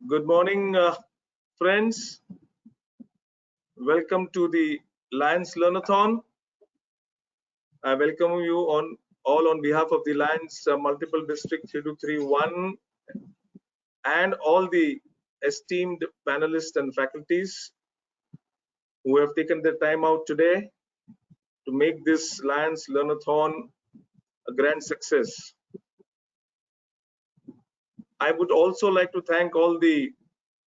Good morning, friends. Welcome to the Lions Learnathon. I welcome you all on behalf of the Lions Multiple District 3231 and all the esteemed panelists and faculties who have taken their time out today to make this Lions Learnathon a grand success. I would also like to thank all the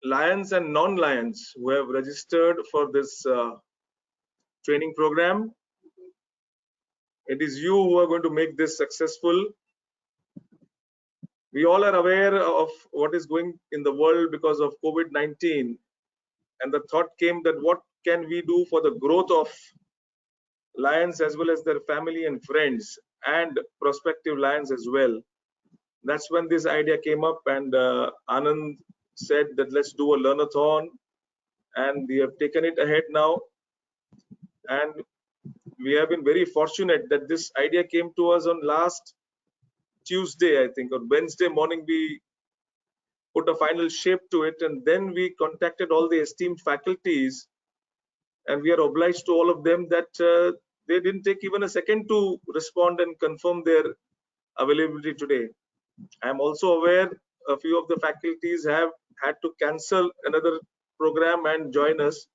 Lions and non-Lions who have registered for this training program. It is you who are going to make this successful. We all are aware of what is going in the world because of COVID-19, and the thought came that what can we do for the growth of Lions as well as their family and friends and prospective Lions as well. That's when this idea came up, and Anand said that let's do a learnathon, and we have taken it ahead now. And we have been very fortunate that this idea came to us on last Tuesday, I think, or Wednesday morning. We put a final shape to it, and then we contacted all the esteemed faculties, and we are obliged to all of them that they didn't take even a second to respond and confirm their availability today. I'm also aware a few of the faculties have had to cancel another program and join us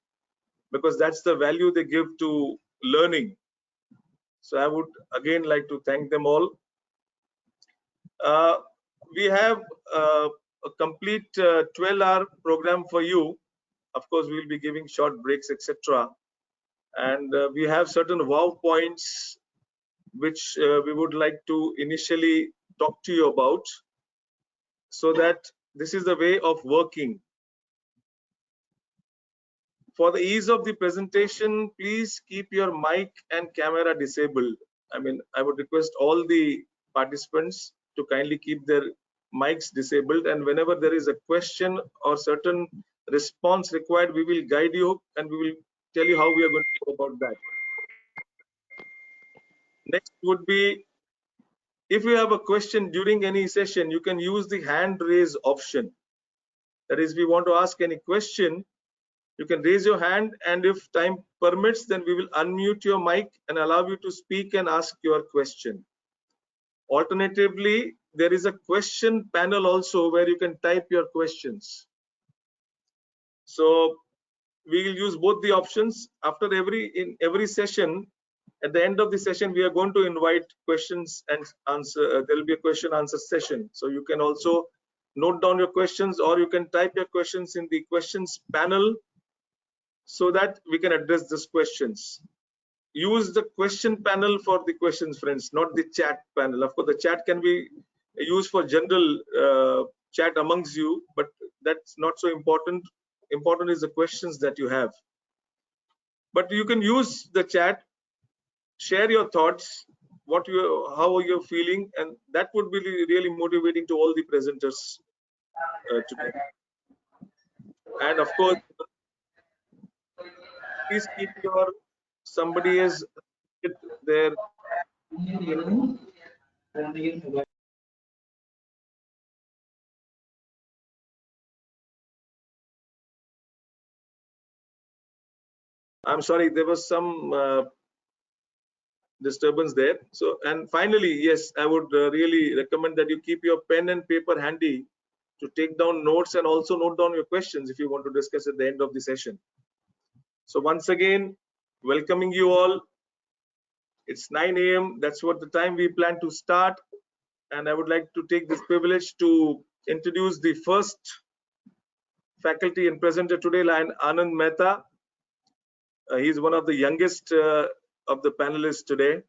because that's the value they give to learning. So I would again like to thank them all. We have a complete 12-hour program for you. Of course, we'll be giving short breaks, etc. And we have certain wow points which we would like to initially talk to you about, so that this is the way of working. For the ease of the presentation, please keep your mic and camera disabled. I would request all the participants to kindly keep their mics disabled, and whenever there is a question or certain response required, we will guide you and we will tell you how we are going to go about that. Next would be, if you have a question during any session, you can use the hand raise option. That is, if you want to ask any question, you can raise your hand, and if time permits, then we will unmute your mic and allow you to speak and ask your question. Alternatively, there is a question panel also where you can type your questions. So we will use both the options. After in every session, at the end of the session, we are going to invite questions and answer. There will be a question answer session. So you can also note down your questions, or you can type your questions in the questions panel so that we can address these questions. Use the question panel for the questions, friends, not the chat panel. Of course, the chat can be used for general chat amongst you, but that's not so important. Important is the questions that you have. But you can use the chat, share your thoughts, how are you feeling, and that would be really motivating to all the presenters today. And of course, please keep somebody is there. I'm sorry, there was some disturbance there. So, and finally, yes, I would really recommend that you keep your pen and paper handy to take down notes and also note down your questions if you want to discuss at the end of the session. So once again, welcoming you all. It's 9 a.m. That's what the time we plan to start. And I would like to take this privilege to introduce the first faculty and presenter today, Anand Mehta. He's one of the youngest of the panelists today.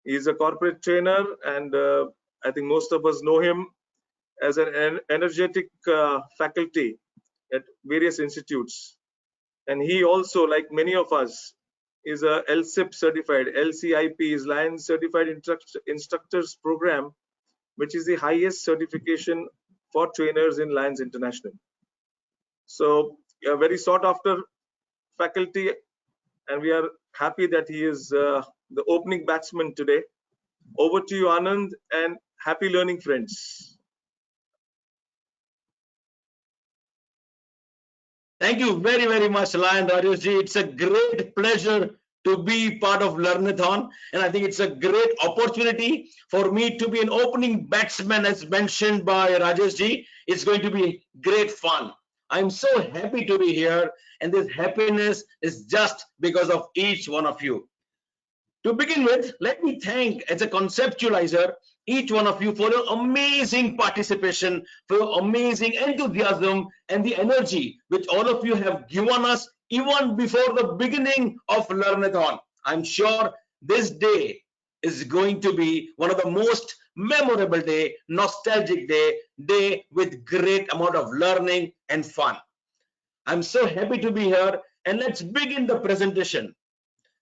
He's a corporate trainer, and I think most of us know him as an energetic faculty at various institutes. And he also, like many of us, is a LCIP certified. LCIP is Lions Certified Instructors Program, which is the highest certification for trainers in Lions International. So a very sought after faculty, and we are happy that he is the opening batsman today. Over to you, Anand, and happy learning, friends. Thank you very, very much, Lion Rajeshji. It's a great pleasure to be part of LEARNATHON, and I think it's a great opportunity for me to be an opening batsman, as mentioned by Rajeshji. It's going to be great fun. I'm so happy to be here, and this happiness is just because of each one of you. To begin with, let me thank, as a conceptualizer, each one of you for your amazing participation, for your amazing enthusiasm and the energy which all of you have given us even before the beginning of LEARNATHON. I'm sure this day is going to be one of the most memorable day, nostalgic day with great amount of learning and fun. I'm so happy to be here, and let's begin the presentation.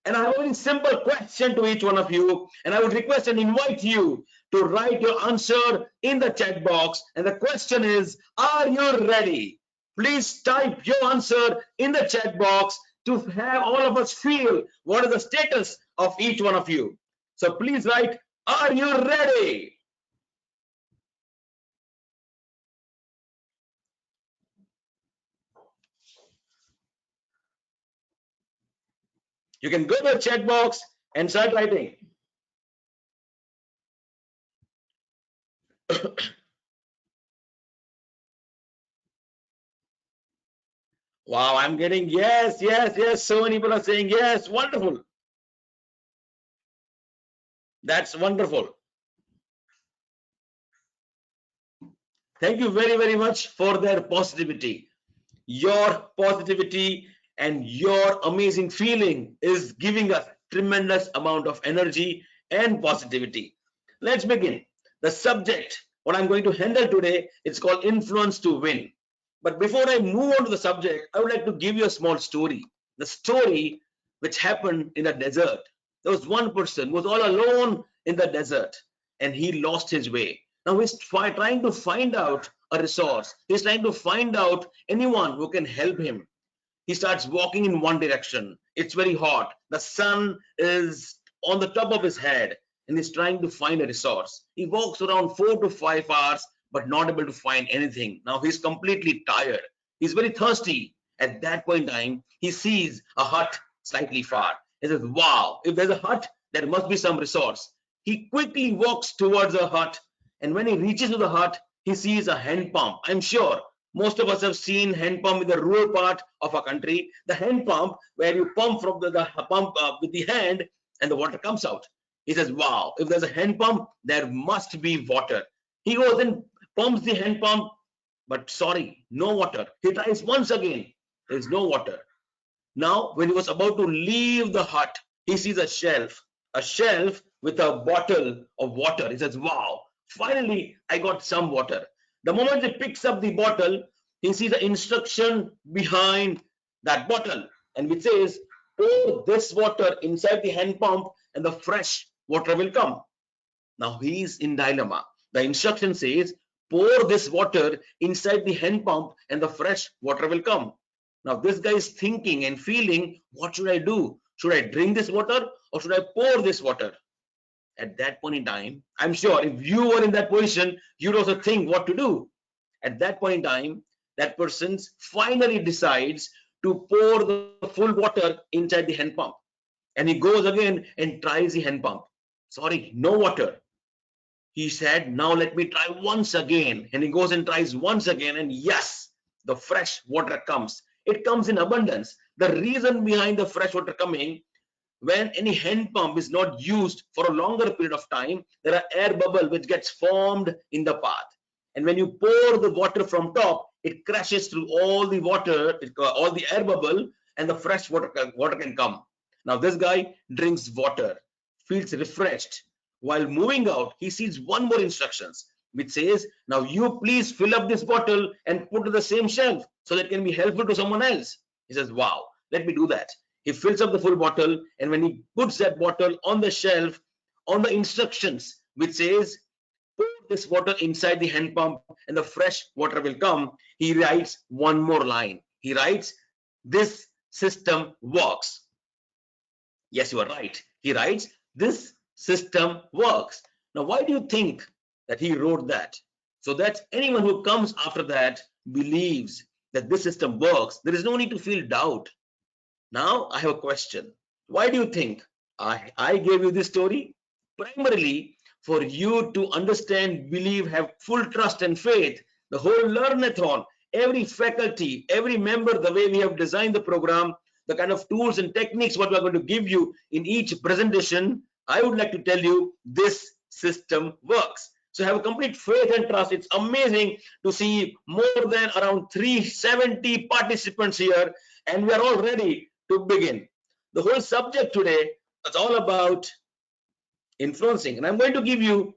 And I have a very simple question to each one of you, and I would request and invite you to write your answer in the chat box. And the question is, are you ready? Please type your answer in the chat box to have all of us feel what is the status of each one of you. So please write, are you ready? You can go to the chat box and start writing. Wow, I'm getting yes, yes, yes. So many people are saying yes. Wonderful. That's wonderful. Thank you very, very much for their positivity. Your positivity and your amazing feeling is giving us tremendous amount of energy and positivity. Let's begin. The subject, what I'm going to handle today, it's called influence to win. But before I move on to the subject, I would like to give you a small story. The story which happened in the desert. There was one person who was all alone in the desert, and he lost his way. Now he's trying to find out a resource. He's trying to find out anyone who can help him. He starts walking in one direction. It's very hot. The sun is on the top of his head, and he's trying to find a resource. He walks around 4 to 5 hours, but not able to find anything. Now he's completely tired. He's very thirsty. At that point in time, he sees a hut slightly far. He says, wow, if there's a hut, there must be some resource. He quickly walks towards the hut, and when he reaches to the hut, he sees a hand pump. I'm sure most of us have seen hand pump in the rural part of our country. The hand pump where you pump from the pump with the hand and the water comes out. He says, wow, if there's a hand pump, there must be water. He goes and pumps the hand pump, but sorry, no water. He tries once again. There's no water. Now, when he was about to leave the hut, he sees a shelf with a bottle of water. He says, wow, finally, I got some water. The moment he picks up the bottle, he sees the instruction behind that bottle, and which says, pour this water inside the hand pump and the fresh water will come. Now he's in dilemma. The instruction says, pour this water inside the hand pump and the fresh water will come. Now this guy is thinking and feeling, what should I do? Should I drink this water or should I pour this water? At that point in time, I'm sure if you were in that position, you'd also think what to do. At that point in time, that person finally decides to pour the full water inside the hand pump. And he goes again and tries the hand pump. Sorry, no water. He said, now let me try once again. And he goes and tries once again. And yes, the fresh water comes. It comes in abundance. The reason behind the fresh water coming, when any hand pump is not used for a longer period of time, there are air bubble which gets formed in the path. And when you pour the water from top, it crashes through all the water, all the air bubble, and the fresh water can come. Now this guy drinks water, feels refreshed. While moving out, he sees one more instructions, which says, now you please fill up this bottle and put to the same shelf so that it can be helpful to someone else. He says, wow, let me do that. He fills up the full bottle, and when he puts that bottle on the shelf, on the instructions which says pour this water inside the hand pump and the fresh water will come, he writes one more line. He writes, this system works. Yes, you are right. He writes, this system works. Now why do you think that he wrote that? So that anyone who comes after that believes that this system works, there is no need to feel doubt. Now I have a question. Why do you think I gave you this story? Primarily for you to understand, believe, have full trust and faith. The whole Learnathon, every faculty, every member, the way we have designed the program, the kind of tools and techniques what we are going to give you in each presentation, I would like to tell you this system works. So have a complete faith and trust. It's amazing to see more than around 370 participants here, and we are all ready to begin. The whole subject today is all about influencing, and I'm going to give you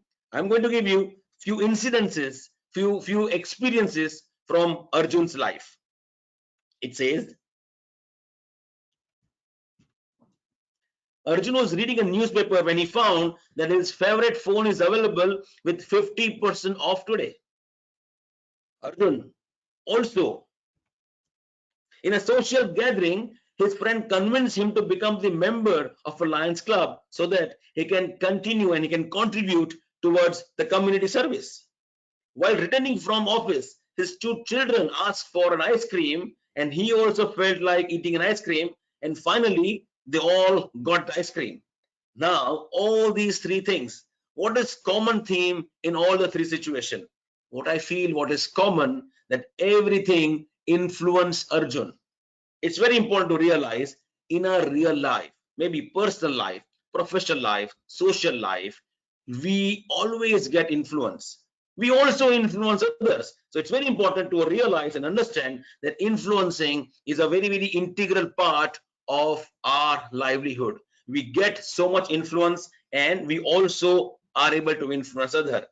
few incidences, few experiences from Arjun's life. It says Arjun was reading a newspaper when he found that his favorite phone is available with 50% off today. Arjun also, in a social gathering, his friend convinced him to become the member of a Lions Club so that he can continue and he can contribute towards the community service. While returning from office, his two children asked for an ice cream and he also felt like eating an ice cream, and finally they all got the ice cream. Now, all these three things, what is common theme in all the three situations? What I feel, what is common, that everything influence Arjun. It's very important to realize in our real life, maybe personal life, professional life, social life, we always get influence. We also influence others. So it's very important to realize and understand that influencing is a very integral part of our livelihood. We get so much influence and we also are able to influence others.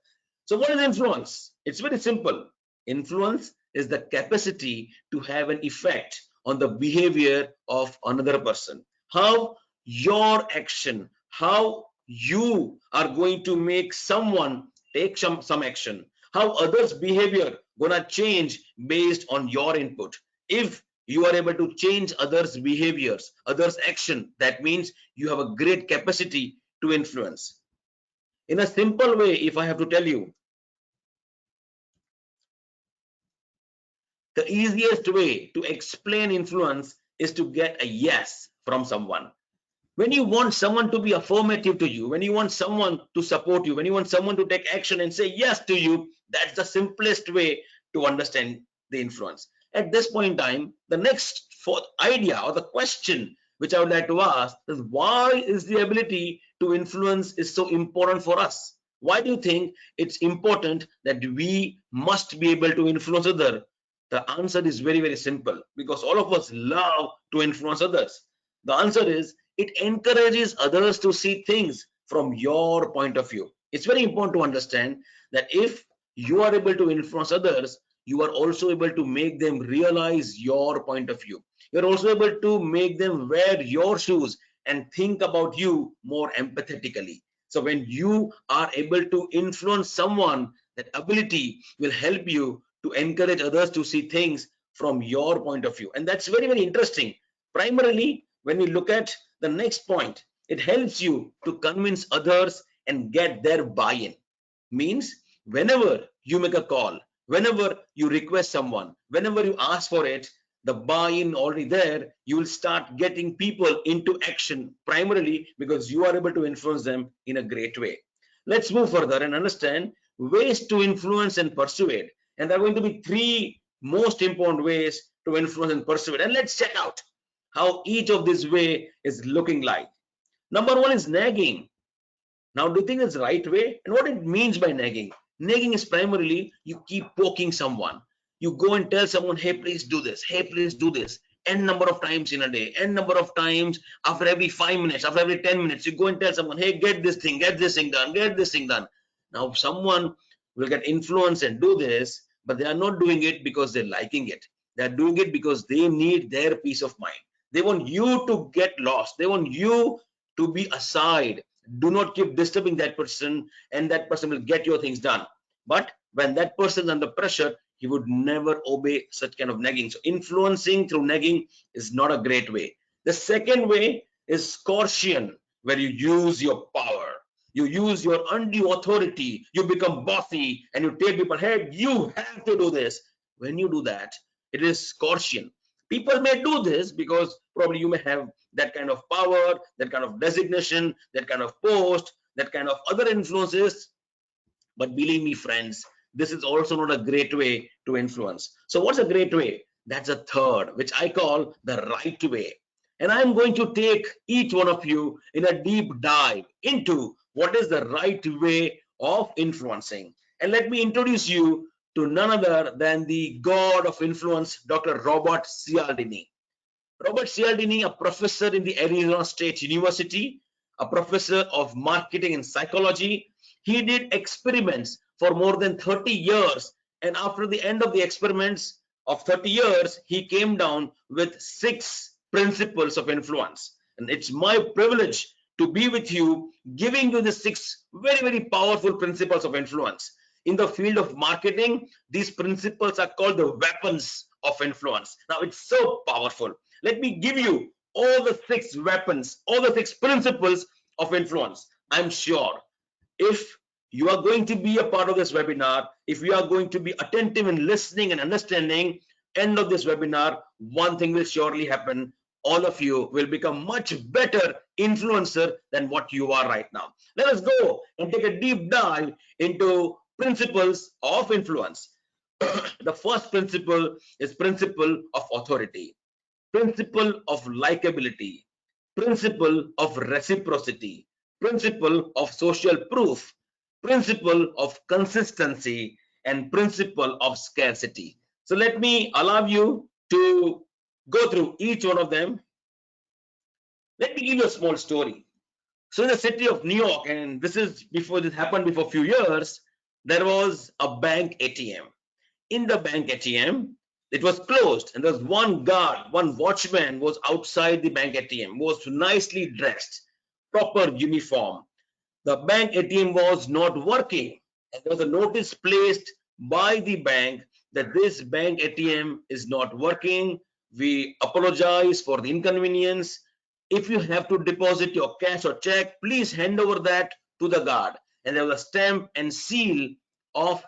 So what is influence? It's very simple. Influence is the capacity to have an effect on the behavior of another person. How your action, how you are going to make someone take some action, how others' behavior gonna change based on your input. If you are able to change others' behaviors, others' action, that means you have a great capacity to influence. In a simple way, if I have to tell you, the easiest way to explain influence is to get a yes from someone. When you want someone to be affirmative to you, when you want someone to support you, when you want someone to take action and say yes to you, that's the simplest way to understand the influence. At this point in time, the next idea or the question which I would like to ask is, why is the ability to influence is so important for us? Why do you think it's important that we must be able to influence others? The answer is very simple, because all of us love to influence others. The answer is, it encourages others to see things from your point of view. It's very important to understand that if you are able to influence others, you are also able to make them realize your point of view. You're also able to make them wear your shoes and think about you more empathetically. So when you are able to influence someone, that ability will help you to encourage others to see things from your point of view. And that's very interesting. Primarily, when we look at the next point, it helps you to convince others and get their buy-in. Means whenever you make a call, whenever you request someone, whenever you ask for it, the buy-in already there, you will start getting people into action, primarily because you are able to influence them in a great way. Let's move further and understand ways to influence and persuade. And there are going to be three most important ways to influence and persuade. And let's check out how each of these way is looking like. Number one is nagging. Now, do you think it's the right way? And what it means by nagging? Nagging is primarily you keep poking someone. You go and tell someone, hey, please do this. Hey, please do this. N number of times in a day, N number of times after every 5 minutes, after every 10 minutes, you go and tell someone, hey, get this thing done, get this thing done. Now, someone will get influenced and do this, but they are not doing it because they're liking it. They're doing it because they need their peace of mind. They want you to get lost. They want you to be aside. Do not keep disturbing that person, and that person will get your things done. But when that person is under pressure, he would never obey such kind of nagging. So influencing through nagging is not a great way. The second way is coercion, where you use your power. You use your undue authority. You become bossy and you tell people, hey, you have to do this. When you do that, It is Gaussian. People may do this because probably you may have that kind of power, that kind of designation, that kind of post, that kind of other influences. But believe me, friends, this is also not a great way to influence. So what's a great way? That's a third, which I call the right way. And I'm going to take each one of you in a deep dive into what is the right way of influencing. And let me introduce you to none other than the god of influence, Dr. Robert Cialdini. Robert Cialdini, a professor in the Arizona State University, a professor of marketing and psychology. He did experiments for more than 30 years. And after the end of the experiments of 30 years, he came down with 6 principles of influence. And it's my privilege to be with you, giving you the 6 very, very powerful principles of influence. In the field of marketing, these principles are called the weapons of influence. Now, it's so powerful. Let me give you all the 6 weapons, all the 6 principles of influence. I'm sure if you are going to be a part of this webinar, if you are going to be attentive in listening and understanding, end of this webinar, one thing will surely happen. All of you will become much better influencer than what you are right now. Let us go and take a deep dive into principles of influence. The first principle is principle of authority, principle of likability, principle of reciprocity, principle of social proof, principle of consistency, and principle of scarcity. So let me allow you to go through each one of them. Let me give you a small story. So in the city of New York, and this happened before a few years, there was a bank ATM. In the bank ATM, it was closed, and there was one guard, one watchman was outside the bank ATM, was nicely dressed, proper uniform. The bank ATM was not working, and there was a notice placed by the bank that this bank ATM is not working. We apologize for the inconvenience. If you have to deposit your cash or check, please hand over that to the guard. And there was a stamp and seal of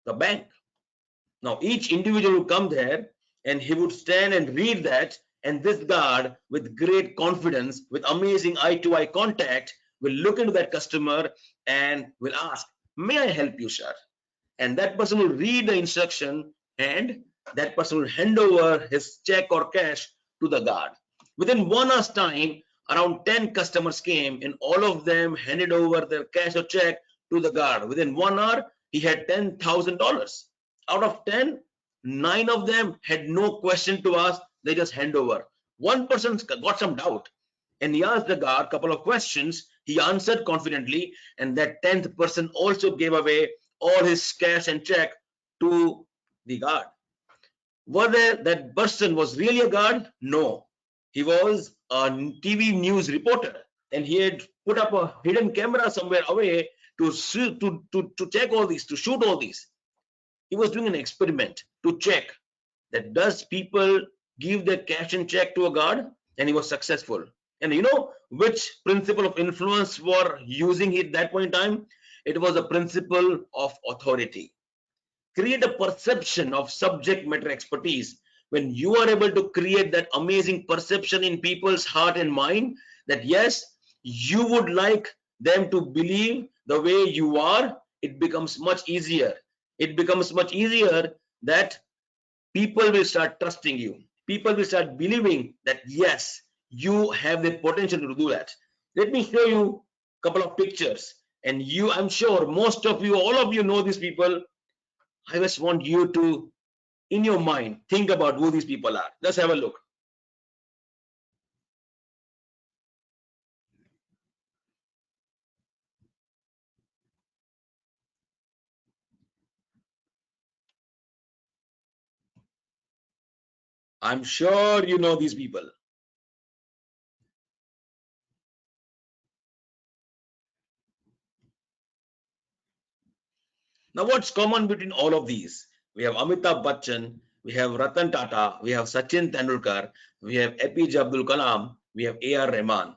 the bank. Now, each individual would come there and he would stand and read that. And this guard, with great confidence, with amazing eye-to-eye contact, will look into that customer and will ask, "May I help you, sir?" And that person will read the instruction and that person will hand over his check or cash to the guard. Within 1 hour's time, around 10 customers came and all of them handed over their cash or check to the guard. Within 1 hour, he had $10,000. Out of 10, 9 of them had no question to ask. They just hand over. One person got some doubt and he asked the guard a couple of questions. He answered confidently, and that 10th person also gave away all his cash and check to the guard. Whether that person was really a guard? No. He was a TV news reporter and he had put up a hidden camera somewhere away to check all these, to shoot all these. He was doing an experiment to check that does people give their cash and check to a guard, and he was successful. And you know which principle of influence were using at that point in time? It was a principle of authority. Create a perception of subject matter expertise. When you are able to create that amazing perception in people's heart and mind that yes, you would like them to believe the way you are, it becomes much easier. It becomes much easier that people will start trusting you. People will start believing that yes, you have the potential to do that. Let me show you a couple of pictures, and I'm sure most of you, all of you know these people. I just want you to, in your mind, think about who these people are. Let's have a look. I'm sure you know these people. Now, what's common between all of these? We have Amitabh Bachchan, we have Ratan Tata, we have Sachin Tendulkar, we have APJ Abdul Kalam, we have A.R. Rahman.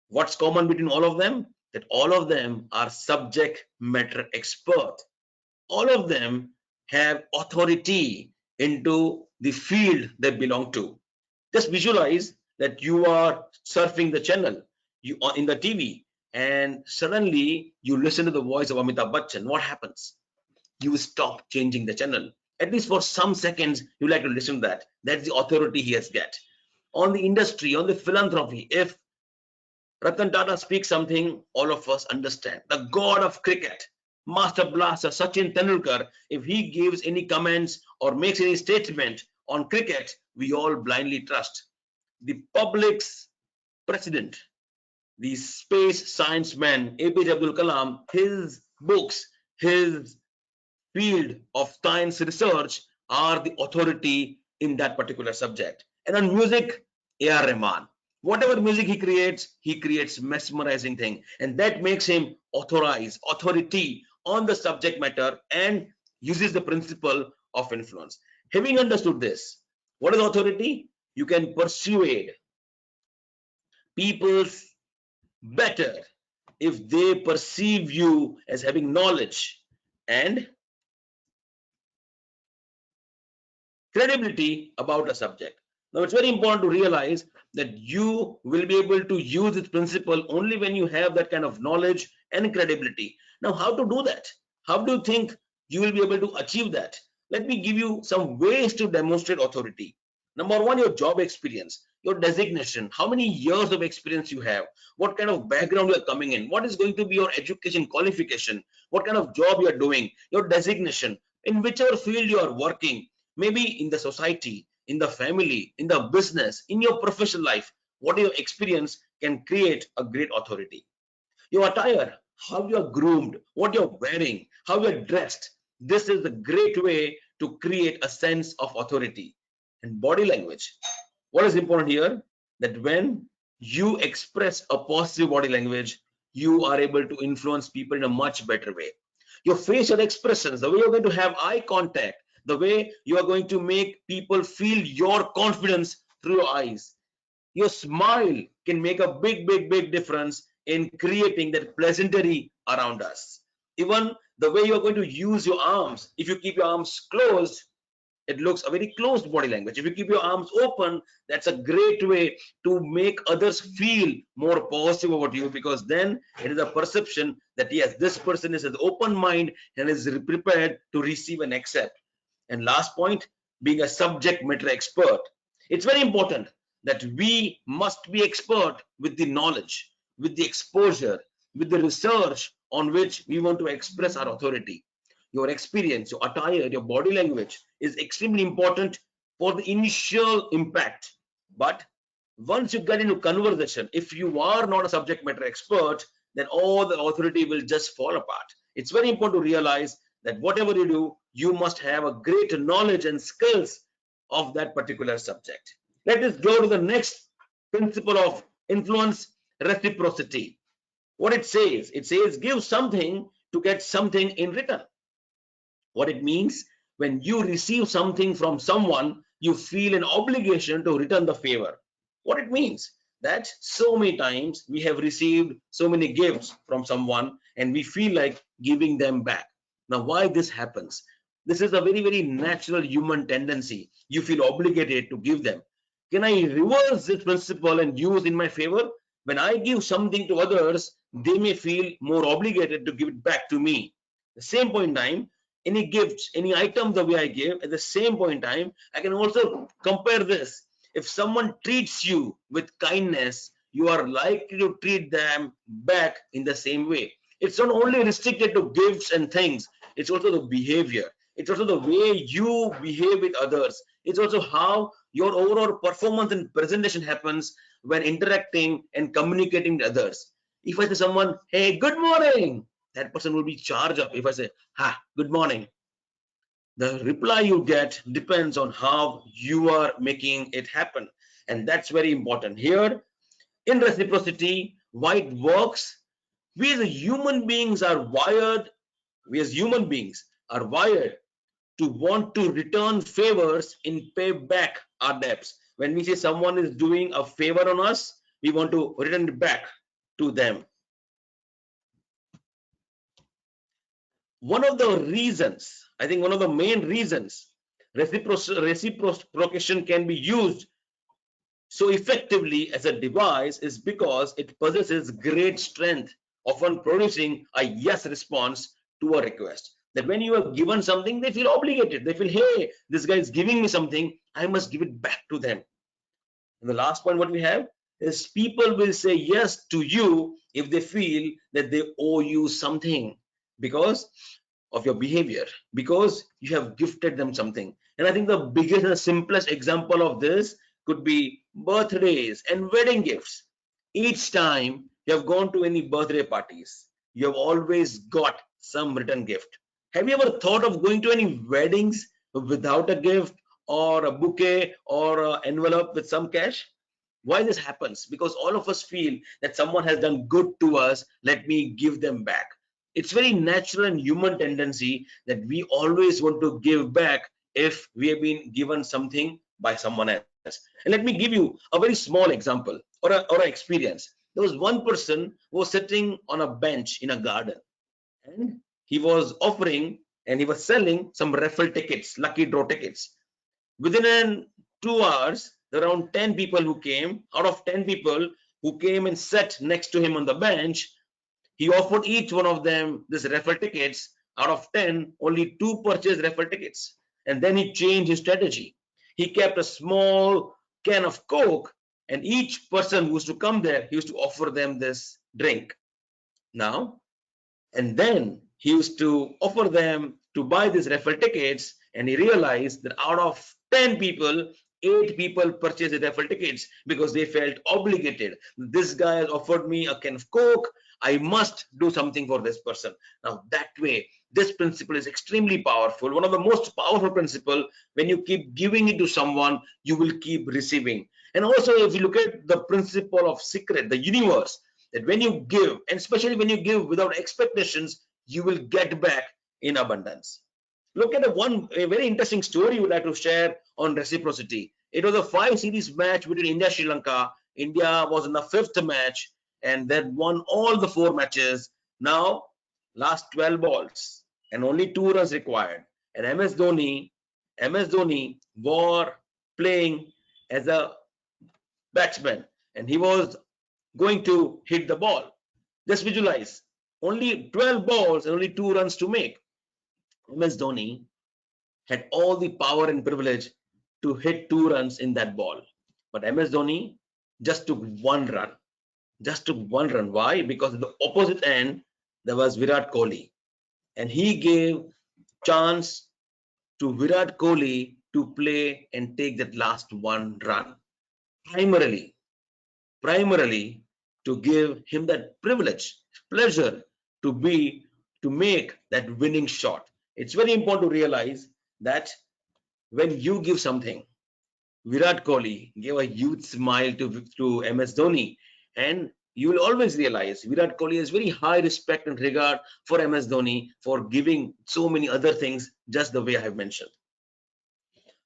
What's common between all of them? That all of them are subject matter expert. All of them have authority into the field they belong to. Just visualize that you are surfing the channel, you are in the TV, and suddenly you listen to the voice of Amitabh Bachchan. What happens? You stop changing the channel. At least for some seconds, you like to listen to that. That's the authority he has got. On the industry, on the philanthropy, if Ratan Tata speaks something, all of us understand. The god of cricket, Master Blaster Sachin Tendulkar, if he gives any comments or makes any statement on cricket, we all blindly trust. The public's president, the space science man, APJ Abdul Kalam, his books, his field of science research are the authority in that particular subject. And on music, A.R. Rahman. Whatever music he creates mesmerizing thing, and that makes him authority on the subject matter, and uses the principle of influence. Having understood this, what is authority? You can persuade people better if they perceive you as having knowledge and credibility about a subject. Now, it's very important to realize that you will be able to use this principle only when you have that kind of knowledge and credibility. Now, how to do that? How do you think you will be able to achieve that? Let me give you some ways to demonstrate authority. Number one, your job experience, your designation, how many years of experience you have, what kind of background you are coming in, what is going to be your education qualification, what kind of job you are doing, your designation, in whichever field you are working, maybe in the society, in the family, in the business, in your professional life, what your experience can create a great authority. Your attire, how you are groomed, what you're wearing, how you're dressed. This is a great way to create a sense of authority. And body language. What is important here? That when you express a positive body language, you are able to influence people in a much better way. Your facial expressions, the way you're going to have eye contact, the way you are going to make people feel your confidence through your eyes. Your smile can make a big difference in creating that pleasantry around us. Even the way you're going to use your arms, if you keep your arms closed, it looks a very closed body language. If you keep your arms open, that's a great way to make others feel more positive about you, because then it is a perception that yes, this person is an open mind and is prepared to receive and accept. And last point, being a subject matter expert. It's very important that we must be expert with the knowledge, with the exposure, with the research on which we want to express our authority. Your experience, your attire, your body language is extremely important for the initial impact. But once you get into conversation, if you are not a subject matter expert, then all the authority will just fall apart. It's very important to realize that whatever you do, you must have a great knowledge and skills of that particular subject. Let us go to the next principle of influence, reciprocity. What it says give something to get something in return. What it means, when you receive something from someone, you feel an obligation to return the favor. What it means, that so many times we have received so many gifts from someone and we feel like giving them back. Now, why this happens? This is a very natural human tendency. You feel obligated to give them. Can I reverse this principle and use in my favor? When I give something to others, they may feel more obligated to give it back to me. The same point in time, any gifts, any item the way I give, at the same point in time, I can also compare this. If someone treats you with kindness, you are likely to treat them back in the same way. It's not only restricted to gifts and things, it's also the behavior. It's also the way you behave with others. It's also how your overall performance and presentation happens when interacting and communicating with others. If I say someone, hey, good morning, that person will be charged up. If I say, ha, good morning, the reply you get depends on how you are making it happen. And that's very important. Here, in reciprocity, why it works, we as human beings are wired, to want to return favors and pay back our debts. When we say someone is doing a favor on us, we want to return it back to them. One of the reasons, I think one of the main reasons Reciprocation can be used so effectively as a device is because it possesses great strength, often producing a yes response to a request. That when you are given something, they feel obligated. They feel, hey, this guy is giving me something, I must give it back to them. And the last point what we have is people will say yes to you if they feel that they owe you something because of your behavior, because you have gifted them something. And I think the biggest and simplest example of this could be birthdays and wedding gifts. Each time you have gone to any birthday parties, you have always got some return gift. Have you ever thought of going to any weddings without a gift or a bouquet or an envelope with some cash? Why this happens? Because all of us feel that someone has done good to us, let me give them back. It's very natural and human tendency that we always want to give back if we have been given something by someone else. And let me give you a very small example or an experience. There was one person who was sitting on a bench in a garden, and he was offering and he was selling some raffle tickets, lucky draw tickets. Within 2 hours, around 10 people who came. Out of 10 people who came and sat next to him on the bench, he offered each one of them this raffle tickets. Out of 10, only 2 purchased raffle tickets. And then he changed his strategy. He kept a small can of Coke, and each person who used to come there, he used to offer them this drink. Now, and then he used to offer them to buy these raffle tickets, and he realized that out of 10 people, 8 people purchased the raffle tickets because they felt obligated. This guy has offered me a can of Coke, I must do something for this person. Now that way, this principle is extremely powerful, one of the most powerful principle. When you keep giving it to someone, you will keep receiving. And also, if you look at the principle of secret, the universe, that when you give, and especially when you give without expectations, you will get back in abundance. Look at a very interesting story we'd like to share on reciprocity. It was a 5 series match between India Sri Lanka. India was in the 5th match and then won all the 4 matches. Now last 12 balls and only 2 runs required, and MS Dhoni were playing as a batsman, and he was going to hit the ball. Just visualize, only 12 balls and only 2 runs to make. MS Dhoni had all the power and privilege to hit 2 runs in that ball. But MS Dhoni just took 1 run. Just took 1 run. Why? Because at the opposite end, there was Virat Kohli. And he gave chance to Virat Kohli to play and take that last 1 run. Primarily to give him that privilege, pleasure to make that winning shot. It's very important to realize that when you give something, Virat Kohli gave a huge smile to MS Dhoni, and you will always realize Virat Kohli has very high respect and regard for MS Dhoni for giving so many other things just the way I have mentioned.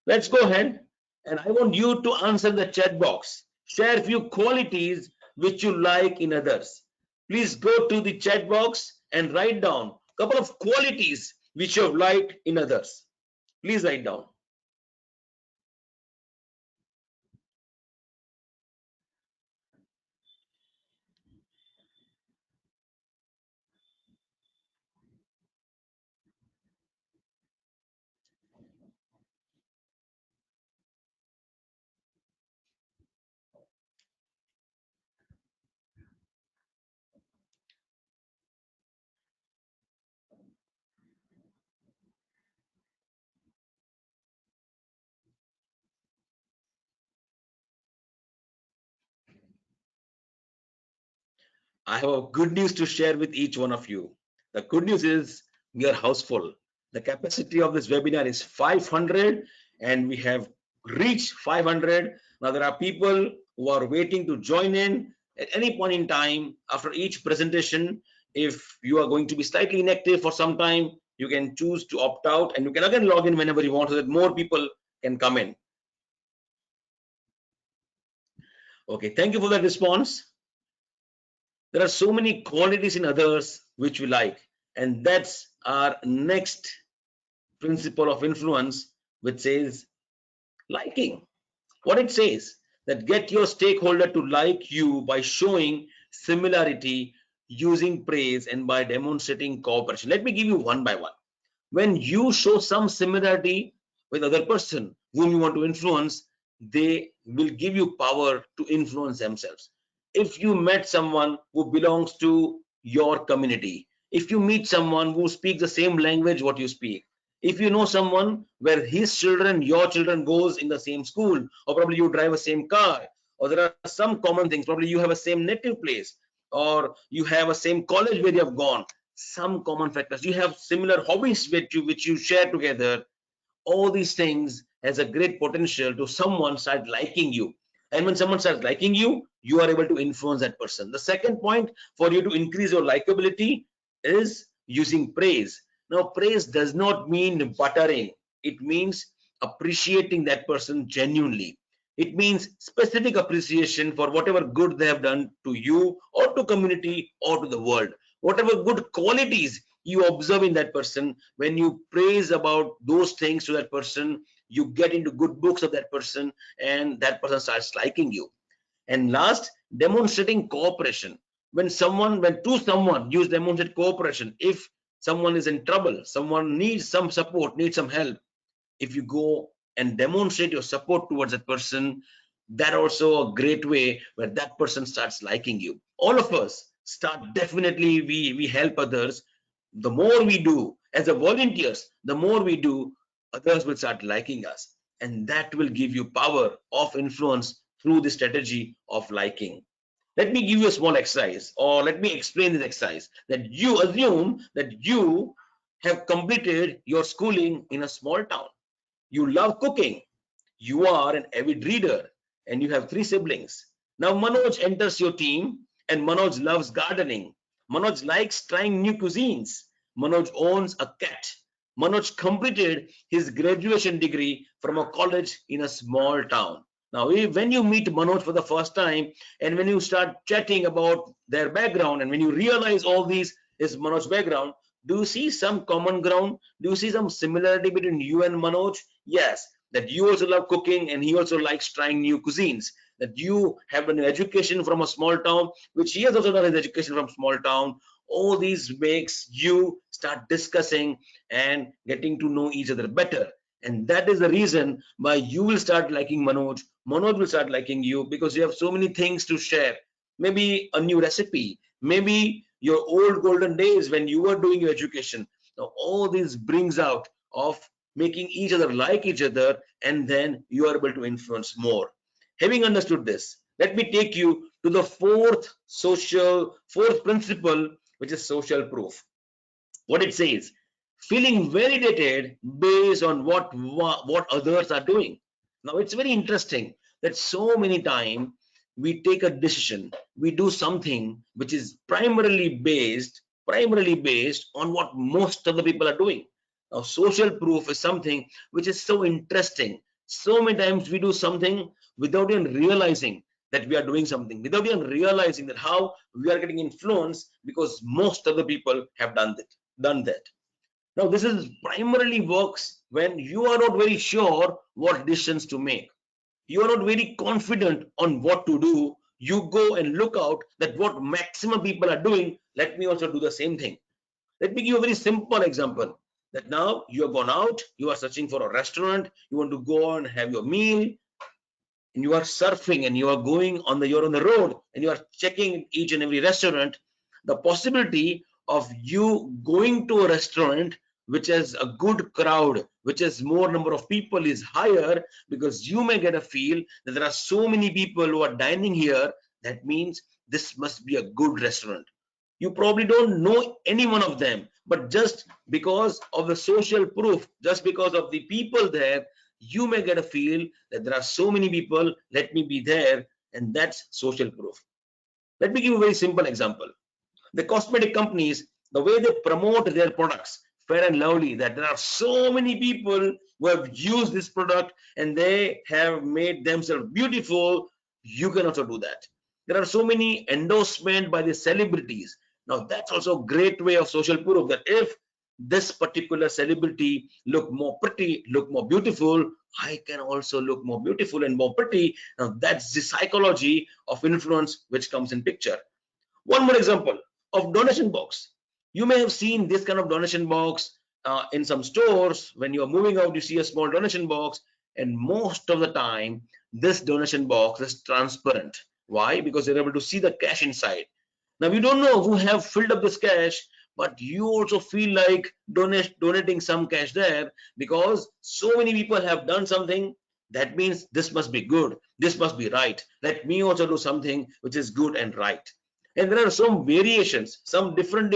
Let's go ahead, and I want you to answer the chat box. Share a few qualities which you like in others. Please go to the chat box and write down a couple of qualities which you have liked in others. Please write down. I have a good news to share with each one of you. The good news is we are houseful. The capacity of this webinar is 500 and we have reached 500. Now there are people who are waiting to join in at any point in time after each presentation. If you are going to be slightly inactive for some time, you can choose to opt out and you can again log in whenever you want so that more people can come in. Okay, thank you for that response. There are so many qualities in others which we like, and that's our next principle of influence, which says liking. What it says, that get your stakeholder to like you by showing similarity, using praise, and by demonstrating cooperation. Let me give you one by one. When you show some similarity with other person whom you want to influence, they will give you power to influence themselves. If you met someone who belongs to your community, if you meet someone who speaks the same language what you speak, if you know someone where his children, your children goes in the same school, or probably you drive a same car, or there are some common things, probably you have a same native place, or you have a same college where you have gone, some common factors, you have similar hobbies which you share together, all these things has a great potential to someone start liking you. And when someone starts liking you, you are able to influence that person. The second point for you to increase your likability is using praise. Now, praise does not mean buttering, it means appreciating that person genuinely. It means specific appreciation for whatever good they have done to you or to community or to the world, whatever good qualities you observe in that person. When you praise about those things to that person, you get into good books of that person, and that person starts liking you. And last, demonstrating cooperation. When to someone you demonstrate cooperation, if someone is in trouble, someone needs some support, needs some help, if you go and demonstrate your support towards that person, that also a great way where that person starts liking you. All of us start, definitely we help others. The more we do as a volunteers, the more we do, others will start liking us, and that will give you power of influence through the strategy of liking. Let me give you a small exercise, or let me explain this exercise. That you assume that you have completed your schooling in a small town. You love cooking, you are an avid reader, and you have three siblings. Now Manoj enters your team, and Manoj loves gardening. Manoj likes trying new cuisines. Manoj owns a cat. Manoj completed his graduation degree from a college in a small town. Now, when you meet Manoj for the first time, and when you start chatting about their background, and when you realize all these is Manoj's background, do you see some common ground? Do you see some similarity between you and Manoj? Yes, that you also love cooking and he also likes trying new cuisines, that you have an education from a small town, which he has also done his education from small town. All these makes you start discussing and getting to know each other better, and that is the reason why you will start liking Manoj. Manoj will start liking you because you have so many things to share. Maybe a new recipe, maybe your old golden days when you were doing your education. Now all this brings out of making each other like each other, and then you are able to influence more. Having understood this, let me take you to the fourth principle, which is social proof. What it says, feeling validated based on what others are doing. Now it's very interesting that so many times we take a decision, we do something which is primarily based on what most of the people are doing. Now social proof is something which is so interesting. So many times we do something without even realizing that we are doing something, without even realizing that how we are getting influenced, because most of the people have done that. Now, this is primarily works when you are not very sure what decisions to make. You are not very confident on what to do. You go and look out that what maximum people are doing. Let me also do the same thing. Let me give you a very simple example. That now you have gone out, you are searching for a restaurant, you want to go and have your meal, and you are surfing and you are going on you're on the road and you are checking each and every restaurant. The possibility of you going to a restaurant which has a good crowd, which has more number of people, is higher, because you may get a feel that there are so many people who are dining here. That means this must be a good restaurant. You probably don't know any one of them, but just because of the social proof, just because of the people there, you may get a feel that there are so many people, let me be there, and that's social proof. Let me give you a very simple example. The cosmetic companies, the way they promote their products, Fair and Lovely, that there are so many people who have used this product and they have made themselves beautiful. You can also do that. There are so many endorsement by the celebrities. Now that's also a great way of social proof, that if this particular celebrity look more pretty, look more beautiful, I can also look more beautiful and more pretty. Now that's the psychology of influence which comes in picture. One more example of donation box. You may have seen this kind of donation box in some stores. When you are moving out, you see a small donation box, and most of the time, this donation box is transparent. Why? Because you're able to see the cash inside. Now, we don't know who have filled up this cash, but you also feel like donating some cash there because so many people have done something. That means this must be good. This must be right. Let me also do something which is good and right. And there are some variations, some different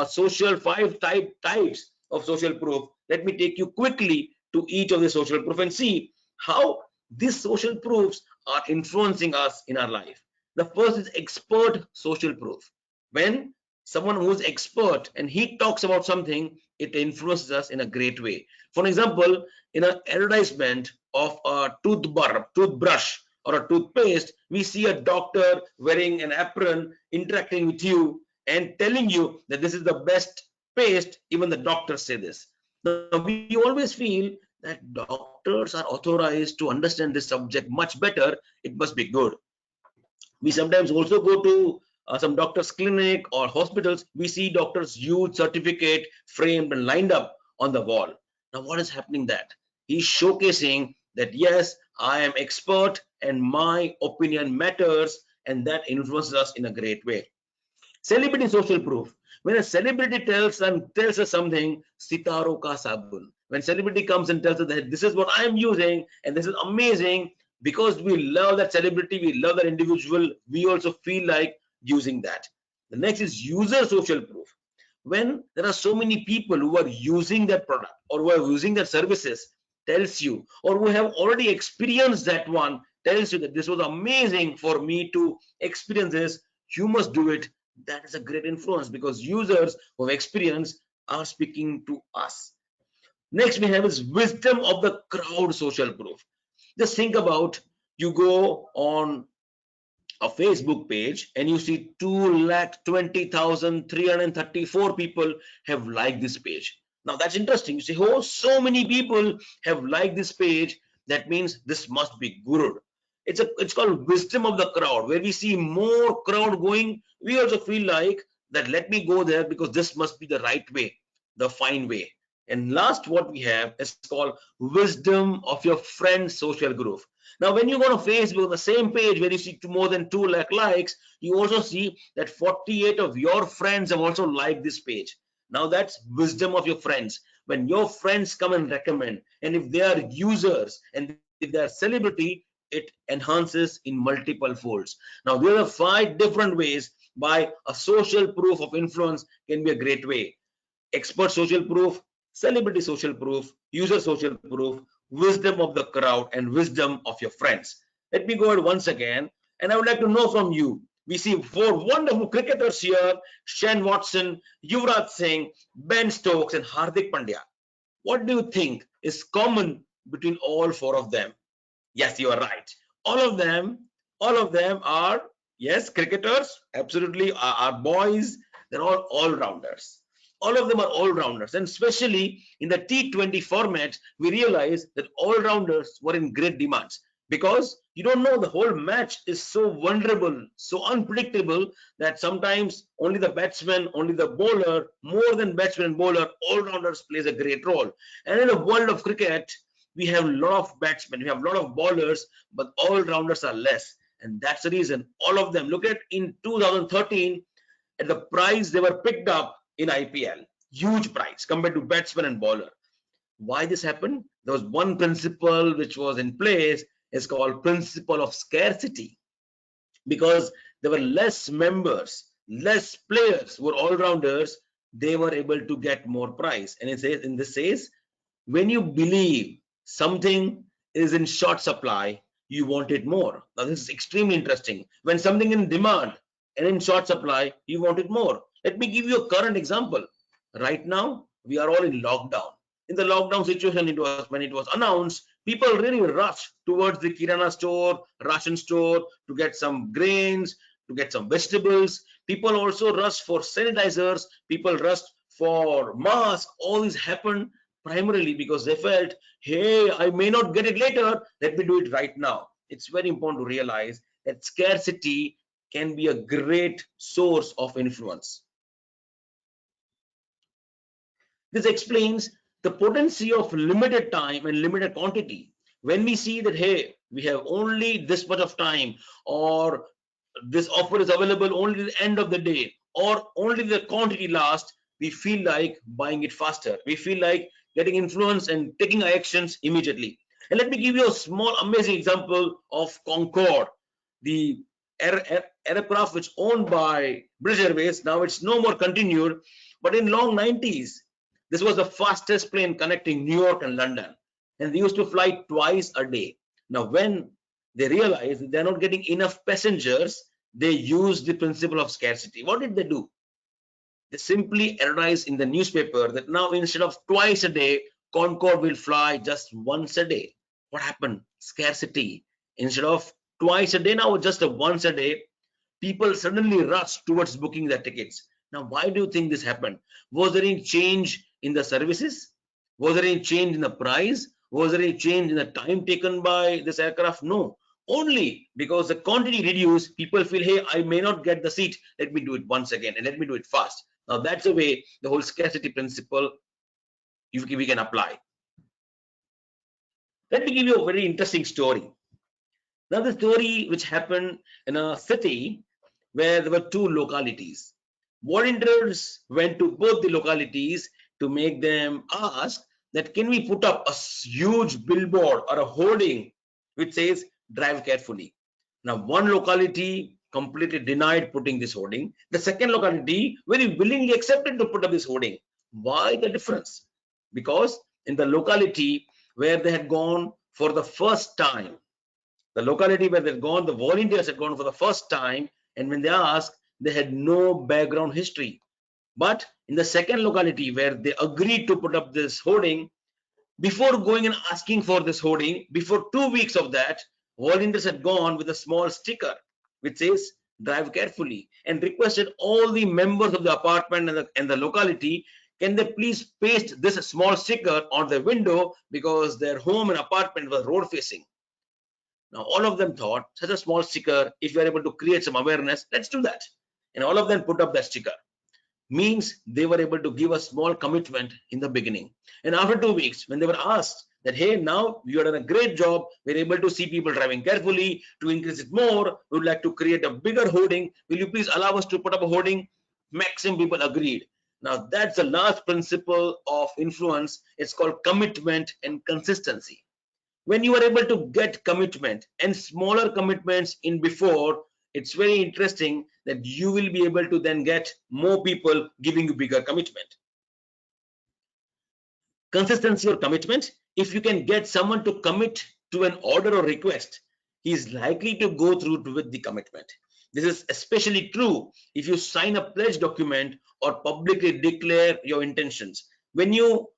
social types of social proof. Let me take you quickly to each of the social proof and see how these social proofs are influencing us in our life. The first is expert social proof. When someone who's expert and he talks about something, it influences us in a great way. For example, in an advertisement of a toothbrush or a toothpaste, we see a doctor wearing an apron interacting with you and telling you that this is the best paste. Even the doctors say this. Now we always feel that doctors are authorized to understand this subject much better. It must be good. We sometimes also go to some doctor's clinic or hospitals. We see doctors use certificate framed and lined up on the wall. Now what is happening? That he's showcasing that yes, I am expert and my opinion matters, and that influences us in a great way. Celebrity social proof. When a celebrity tells us something, sitaro ka sabun. When celebrity comes and tells us that this is what I am using and this is amazing, because we love that celebrity, we love that individual, we also feel like using that. The next is user social proof. When there are so many people who are using that product or who are using their services, tells you, or who have already experienced that one, tells you that this was amazing for me to experience this, you must do it. That is a great influence because users who have experience are speaking to us. Next we have is wisdom of the crowd social proof. Just think about, you go on a Facebook page and you see 2,20,334 people have liked this page. Now that's interesting. You say, oh, so many people have liked this page. That means this must be good. It's called wisdom of the crowd. Where we see more crowd going, we also feel like that let me go there because this must be the right way, the fine way. And last, what we have is called wisdom of your friend's social group. Now, when you go to Facebook, the same page where you see more than 2 lakh likes, you also see that 48 of your friends have also liked this page. Now, that's wisdom of your friends. When your friends come and recommend, and if they are users and if they are celebrity, it enhances in multiple folds. Now, there are 5 different ways by a social proof of influence can be a great way. Expert social proof, celebrity social proof, user social proof, wisdom of the crowd, and wisdom of your friends. Let me go ahead once again, and I would like to know from you. We see 4 wonderful cricketers here: Shane Watson, Yuvraj Singh, Ben Stokes, and Hardik Pandya. What do you think is common between all 4 of them? Yes, you are right. All of them are, yes, cricketers. Absolutely, are boys. They're all rounders. All of them are all rounders, and especially in the T20 format, we realize that all rounders were in great demands because you don't know, the whole match is so vulnerable, so unpredictable that sometimes only the batsman, only the bowler, more than batsman and bowler, all rounders plays a great role. And in the world of cricket, we have a lot of batsmen, we have a lot of bowlers, but all rounders are less. And that's the reason all of them, look at in 2013, at the price they were picked up in IPL, huge price compared to batsman and bowler. Why this happened? There was one principle which was in place, is called principle of scarcity. Because there were less members, less players who were all-rounders, they were able to get more price. And it says, in this says, when you believe something is in short supply, you want it more. Now this is extremely interesting. When something in demand and in short supply, you want it more. Let me give you a current example. Right now, we are all in lockdown. In the lockdown situation, it was when it was announced, people really rushed towards the kirana store, ration store to get some grains, to get some vegetables. People also rushed for sanitizers. People rushed for mask, all this happened primarily because they felt, hey, I may not get it later, let me do it right now. It's very important to realize that scarcity can be a great source of influence. This explains the potency of limited time and limited quantity. When we see that, hey, we have only this much of time, or this offer is available only at the end of the day, or only the quantity lasts, we feel like buying it faster. We feel like getting influence and taking actions immediately. And let me give you a small amazing example of Concorde, the aircraft which owned by British Airways. Now it's no more continued, but in long 90s, this was the fastest plane connecting New York and London, and they used to fly twice a day. Now, when they realized that they're not getting enough passengers, they used the principle of scarcity. What did they do? They simply advertised in the newspaper that now instead of twice a day, Concorde will fly just once a day. What happened? Scarcity. Instead of twice a day, now just a once a day, people suddenly rushed towards booking their tickets. Now, why do you think this happened? Was there any change in the services? Was there any change in the price? Was there any change in the time taken by this aircraft? No. Only because the quantity reduced, people feel, hey, I may not get the seat. Let me do it once again and let me do it fast. Now, that's the way the whole scarcity principle we can apply. Let me give you a very interesting story. Now, the story which happened in a city where there were two localities. Volunteers went to both the localities to make them ask that, can we put up a huge billboard or a hoarding which says drive carefully. Now, one locality completely denied putting this hoarding. The second locality very willingly accepted to put up this hoarding. Why the difference? Because in the locality where they had gone for the first time, the locality where they'd gone, the volunteers had gone for the first time, and when they asked, they had no background history. But in the second locality where they agreed to put up this hoarding, before going and asking for this hoarding, before 2 weeks of that, volunteers had gone with a small sticker which says drive carefully, and requested all the members of the apartment and the locality, can they please paste this small sticker on the window because their home and apartment was road facing. Now, all of them thought, such a small sticker, if you are able to create some awareness, let's do that. And all of them put up that sticker. Means they were able to give a small commitment in the beginning. And after 2 weeks, when they were asked that, hey, now you have done a great job, we're able to see people driving carefully, to increase it more, we would like to create a bigger hoarding. Will you please allow us to put up a hoarding? Maximum people agreed. Now, that's the last principle of influence. It's called commitment and consistency. When you are able to get commitment and smaller commitments in before, it's very interesting that you will be able to then get more people giving you bigger commitment. Consistency or commitment, if you can get someone to commit to an order or request, he is likely to go through with the commitment. This is especially true if you sign a pledge document or publicly declare your intentions. When you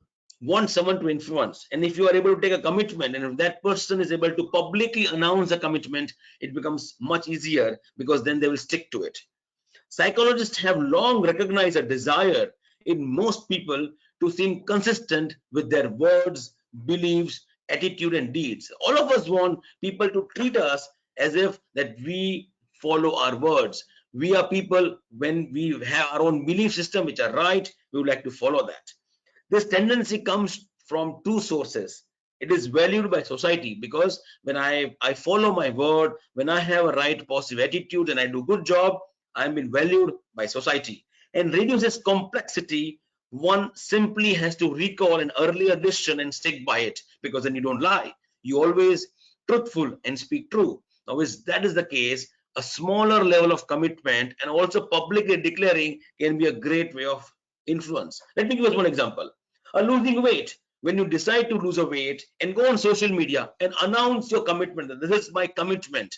want someone to influence, and if you are able to take a commitment, and if that person is able to publicly announce a commitment, it becomes much easier because then they will stick to it. Psychologists have long recognized a desire in most people to seem consistent with their words, beliefs, attitude, and deeds. All of us want people to treat us as if that we follow our words. We are people, when we have our own belief system which are right, we would like to follow that. This tendency comes from two sources. It is valued by society because when I follow my word, when I have a right positive attitude and I do good job, I'm being valued by society. And reduces complexity, one simply has to recall an earlier decision and stick by it, because then you don't lie. You always truthful and speak true. Now, if that is the case, a smaller level of commitment and also publicly declaring can be a great way of influence. Let me give us one example. Losing weight. When you decide to lose a weight and go on social media and announce your commitment, that this is my commitment,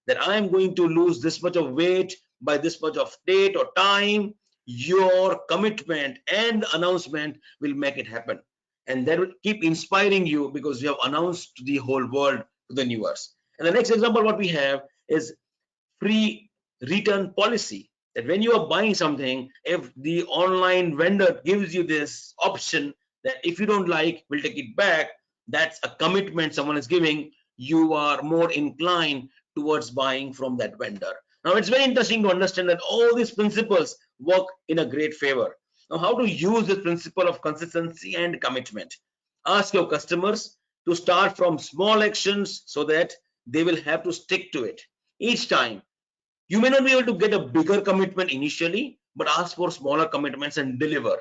that I am going to lose this much of weight by this much of date or time, your commitment and announcement will make it happen. And that will keep inspiring you because you have announced to the whole world, to the viewers. And the next example what we have is free return policy. that when you are buying something, if the online vendor gives you this option that if you don't like, we'll take it back, that's a commitment someone is giving. You are more inclined towards buying from that vendor. Now it's very interesting to understand that all these principles work in a great favor. Now, how to use this principle of consistency and commitment? Ask your customers to start from small actions so that they will have to stick to it each time. You may not be able to get a bigger commitment initially, but ask for smaller commitments and deliver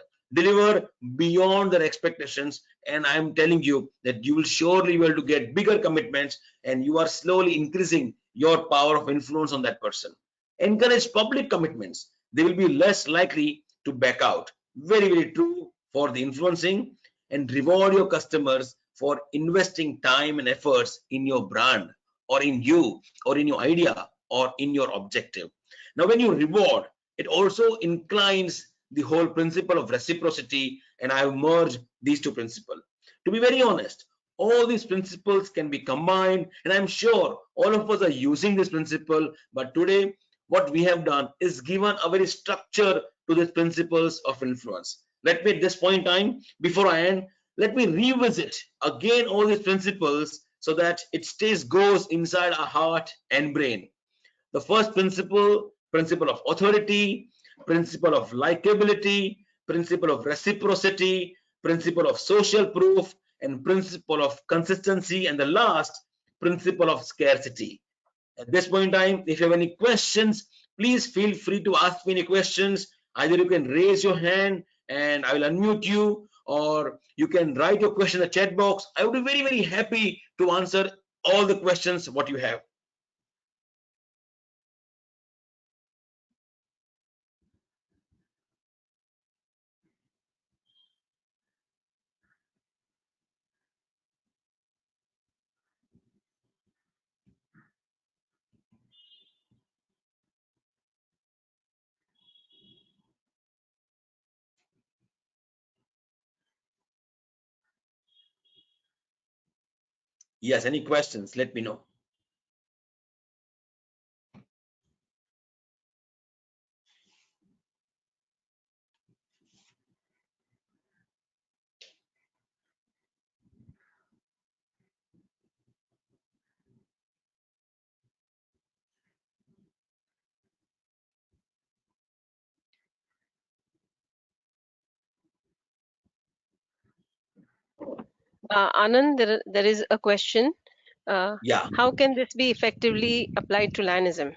beyond their expectations. And I'm telling you that you will surely be able to get bigger commitments, and you are slowly increasing your power of influence on that person. Encourage public commitments. They will be less likely to back out. Very, very true for the influencing. And reward your customers for investing time and efforts in your brand, or in you, or in your idea, or in your objective. Now, when you reward, it also inclines the whole principle of reciprocity, and I have merged these two principles. To be very honest, all these principles can be combined, and I'm sure all of us are using this principle, but today what we have done is given a very structure to these principles of influence. Let me at this point in time, before I end, let me revisit again all these principles so that it stays goes inside our heart and brain. The first principle, principle of authority, principle of likability, principle of reciprocity, principle of social proof, and principle of consistency, and the last, principle of scarcity. At this point in time, if you have any questions, please feel free to ask me any questions. Either you can raise your hand and I will unmute you, or you can write your question in the chat box. I would be very, very happy to answer all the questions what you have. Yes, any questions? Let me know. Anand, there is a question. Yeah. How can this be effectively applied to Lionism?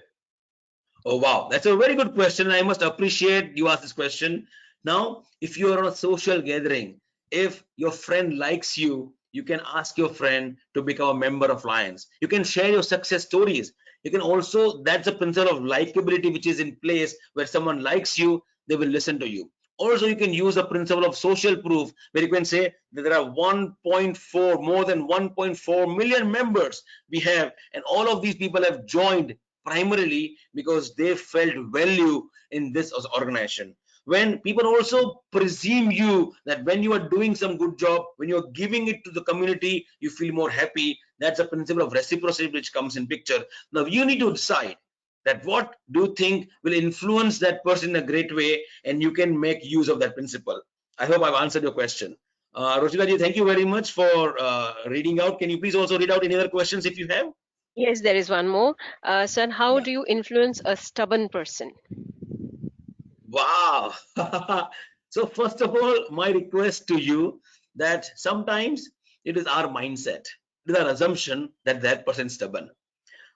Oh, wow. That's a very good question. I must appreciate you asked this question. Now, if you are on a social gathering, if your friend likes you, you can ask your friend to become a member of Lions. You can share your success stories. You can also, that's a principle of likability which is in place, where someone likes you, they will listen to you. Also, you can use a principle of social proof, where you can say that there are 1.4, more than 1.4 million members we have, and all of these people have joined primarily because they felt value in this organization. When people also presume you that when you are doing some good job, when you're giving it to the community, you feel more happy. That's a principle of reciprocity which comes in picture. Now you need to decide that what do you think will influence that person in a great way, and you can make use of that principle. I hope I've answered your question. Roshika ji, thank you very much for reading out. Can you please also read out any other questions if you have? Yes, there is one more. Sir, how Yeah. do you influence a stubborn person? Wow. So first of all, my request to you that sometimes it is our mindset, it is our assumption that that person is stubborn.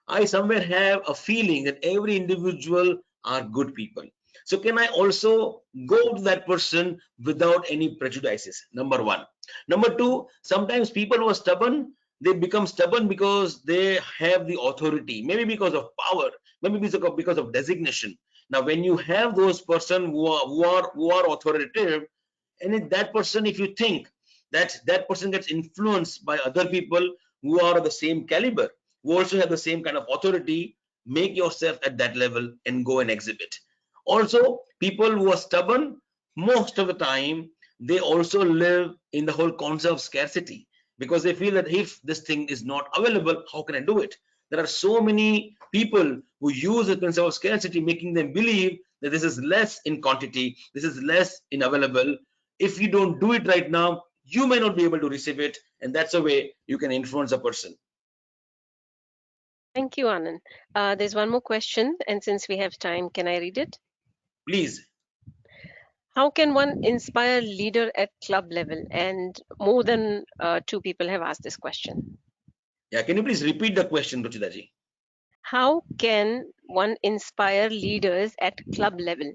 I somewhere have a feeling that every individual are good people. So can I also go to that person without any prejudices? Number one. Number two, sometimes people who are stubborn, they become stubborn because they have the authority, maybe because of power, maybe because of designation. Now, when you have those person who are authoritative, and if that person, if you think that that person gets influenced by other people who are of the same caliber, who also have the same kind of authority, make yourself at that level and go and exhibit. Also, people who are stubborn, most of the time, they also live in the whole concept of scarcity, because they feel that if this thing is not available, how can I do it? There are so many people who use the concept of scarcity, making them believe that this is less in quantity, this is less in available. If you don't do it right now, you may not be able to receive it, and that's a way you can influence a person. Thank you, Anand. There's one more question, and since we have time, can I read it? Please. How can one inspire leader at club level? And more than two people have asked this question. Yeah, can you please repeat the question, Ruchitaji? How can one inspire leaders at club level?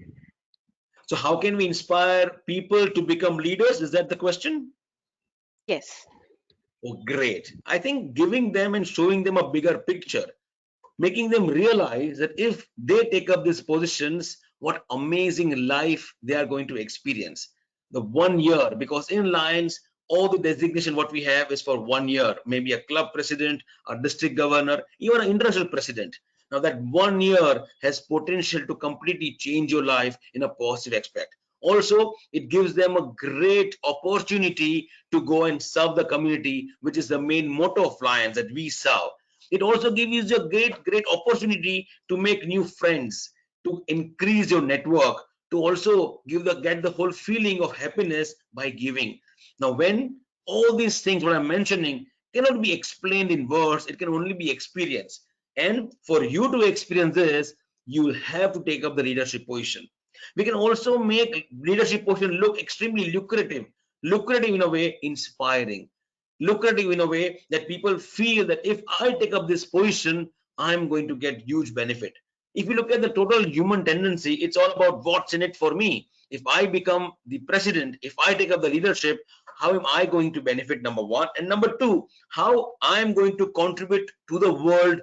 So how can we inspire people to become leaders? Is that the question? Yes. Oh, great. I think giving them and showing them a bigger picture, making them realize that if they take up these positions, what amazing life they are going to experience. The 1 year, because in Lions, all the designation what we have is for 1 year, maybe a club president, a district governor, even an international president. Now that 1 year has potential to completely change your life in a positive aspect. Also, it gives them a great opportunity to go and serve the community, which is the main motto of Lions, that we serve. It also gives you a great opportunity to make new friends, to increase your network, to also get the whole feeling of happiness by giving. Now when all these things what I'm mentioning cannot be explained in words, it can only be experienced, and for you to experience this, you will have to take up the leadership position. We can also make leadership position look extremely lucrative in a way, inspiring, lucrative in a way that people feel that if I take up this position, I'm going to get huge benefit. If you look at the total human tendency, it's all about what's in it for me. If I become the president, if I take up the leadership, how am I going to benefit? Number one. And number two, how I'm going to contribute to the world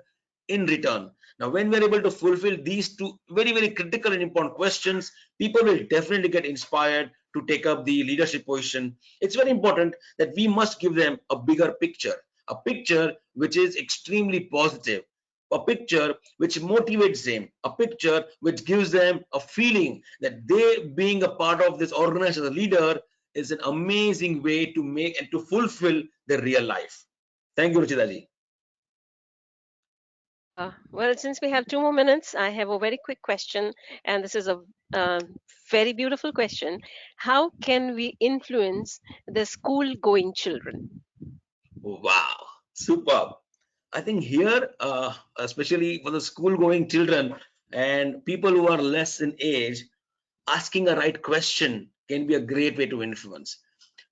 in return. Now, when we're able to fulfill these two very critical and important questions, people will definitely get inspired to take up the leadership position. It's very important that we must give them a bigger picture, a picture which is extremely positive, a picture which motivates them, a picture which gives them a feeling that they being a part of this organization as a leader is an amazing way to make and to fulfill their real life. Thank you, Ruchitaji. Well, since we have 2 more minutes, I have a very quick question, and this is a uh, very beautiful question. How can we influence the school-going children? Wow, superb. I think here, especially for the school going children and people who are less in age, asking a right question can be a great way to influence.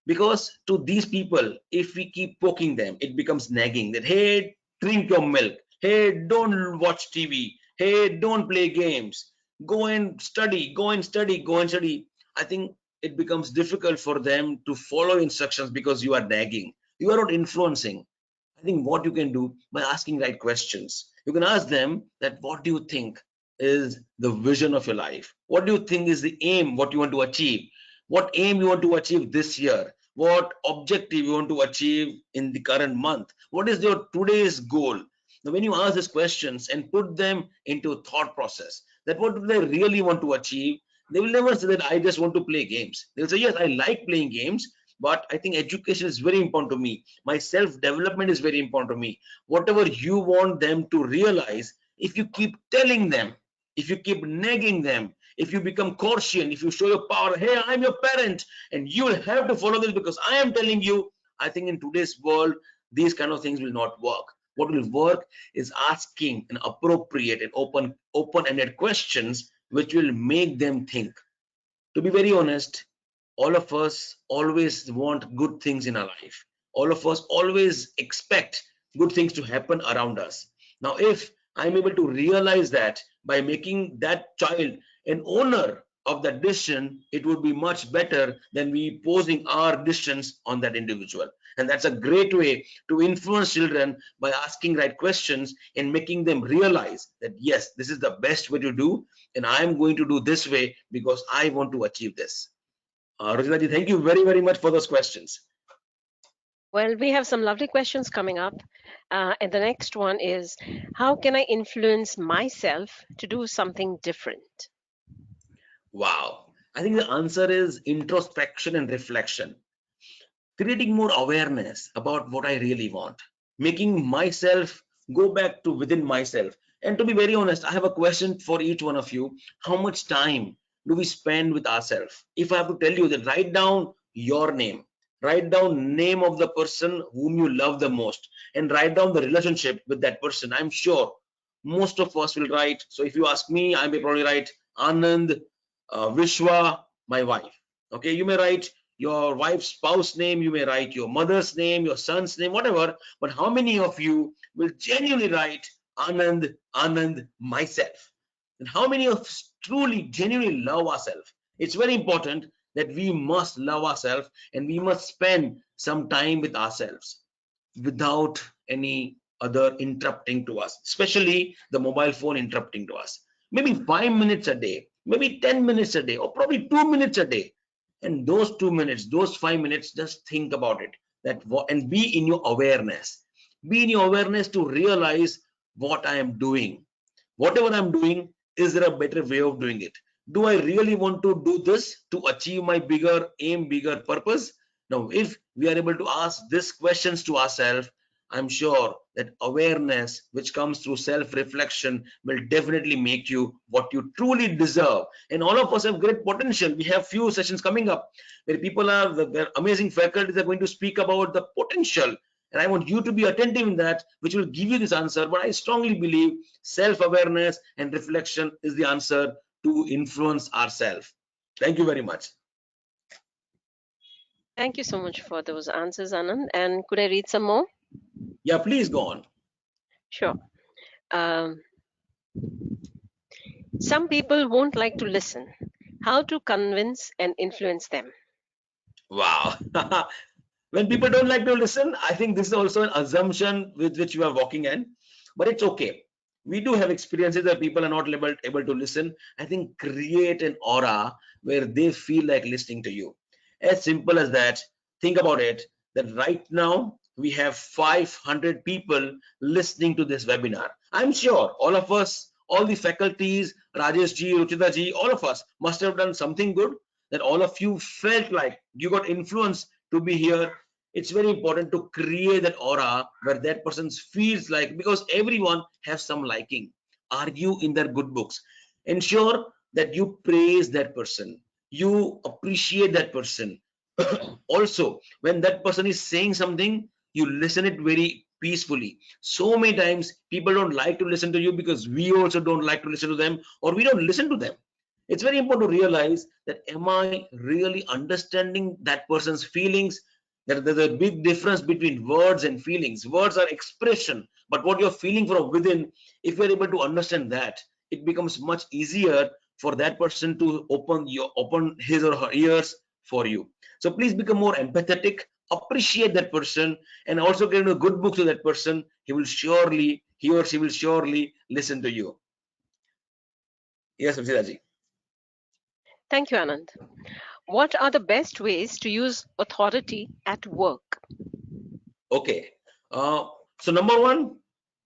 Because to these people, if we keep poking them, it becomes nagging that, hey, drink your milk. Hey, don't watch TV. Hey, don't play games. Go and study, go and study, go and study. I think it becomes difficult for them to follow instructions because you are nagging. You are not influencing. I think what you can do by asking right questions, you can ask them that what do you think is the vision of your life? What do you think is the aim, what you want to achieve? What aim you want to achieve this year? What objective you want to achieve in the current month? What is your today's goal? Now, when you ask these questions and put them into a thought process, that what do they really want to achieve? They will never say that I just want to play games. They'll say, yes, I like playing games, but I think education is very important to me. My self-development is very important to me. Whatever you want them to realize, if you keep telling them, if you keep nagging them, if you become caution, if you show your power, hey, I'm your parent, and you will have to follow this because I am telling you, I think in today's world, these kind of things will not work. What will work is asking an appropriate and open-ended questions which will make them think. To be very honest, all of us always want good things in our life. All of us always expect good things to happen around us. Now, if I'm able to realize that by making that child an owner of that decision, it would be much better than we posing our decisions on that individual. And that's a great way to influence children by asking right questions and making them realize that, yes, this is the best way to do, and I'm going to do this way because I want to achieve this. Rosina ji, thank you very much for those questions. Well, we have some lovely questions coming up. And the next one is, how can I influence myself to do something different? Wow. I think the answer is introspection and reflection. Creating more awareness about what I really want. Making myself go back to within myself. And to be very honest, I have a question for each one of you. How much time do we spend with ourselves? If I have to tell you that, write down your name, write down name of the person whom you love the most, and write down the relationship with that person. I'm sure most of us will write. So if you ask me, I may probably write Anand, Vishwa, my wife. Okay, you may write your wife's spouse name, you may write your mother's name, your son's name, whatever. But how many of you will genuinely write Anand, Anand, myself? And how many of us truly, genuinely love ourselves? It's very important that we must love ourselves and we must spend some time with ourselves without any other interrupting to us, especially the mobile phone interrupting to us. Maybe 5 minutes a day, maybe 10 minutes a day, or probably 2 minutes a day. And those 2 minutes, those 5 minutes, just think about it. And be in your awareness. Be in your awareness to realize what I am doing. Whatever I'm doing, is there a better way of doing it? Do I really want to do this to achieve my bigger aim, bigger purpose? Now, if we are able to ask these questions to ourselves, I'm sure that awareness, which comes through self-reflection, will definitely make you what you truly deserve. And all of us have great potential. We have few sessions coming up where people are, the amazing faculties are going to speak about the potential. And I want you to be attentive in that, which will give you this answer. But I strongly believe self-awareness and reflection is the answer to influence ourselves. Thank you very much. Thank you so much for those answers, Anand. And could I read some more? Yeah, please go on. Sure. Um, some people won't like to listen. How to convince and influence them? Wow. When people don't like to listen, I think this is also an assumption with which you are walking in, but it's okay. We do have experiences that people are not able to listen. I think create an aura where they feel like listening to you. As simple as that. Think about it, that right now we have 500 people listening to this webinar. I'm sure all of us, all the faculties, Rajesh ji, Ruchita ji, all of us must have done something good, that all of you felt like you got influenced to be here. It's very important to create that aura where that person feels like, because everyone has some liking. Are you in their good books? Ensure that you praise that person, you appreciate that person. Also, when that person is saying something, you listen it very peacefully. So many times people don't like to listen to you because we also don't like to listen to them, or we don't listen to them. It's very important to realize that, am I really understanding that person's feelings? There's a big difference between words and feelings. Words are expression, but what you're feeling from within, if you're able to understand that, it becomes much easier for that person to open his or her ears for you. So please become more empathetic, appreciate that person, and also give a good book to that person. He or she will surely listen to you. Yes, Ruchiraji. Thank you, Anand. What are the best ways to use authority at work? Okay. So number one,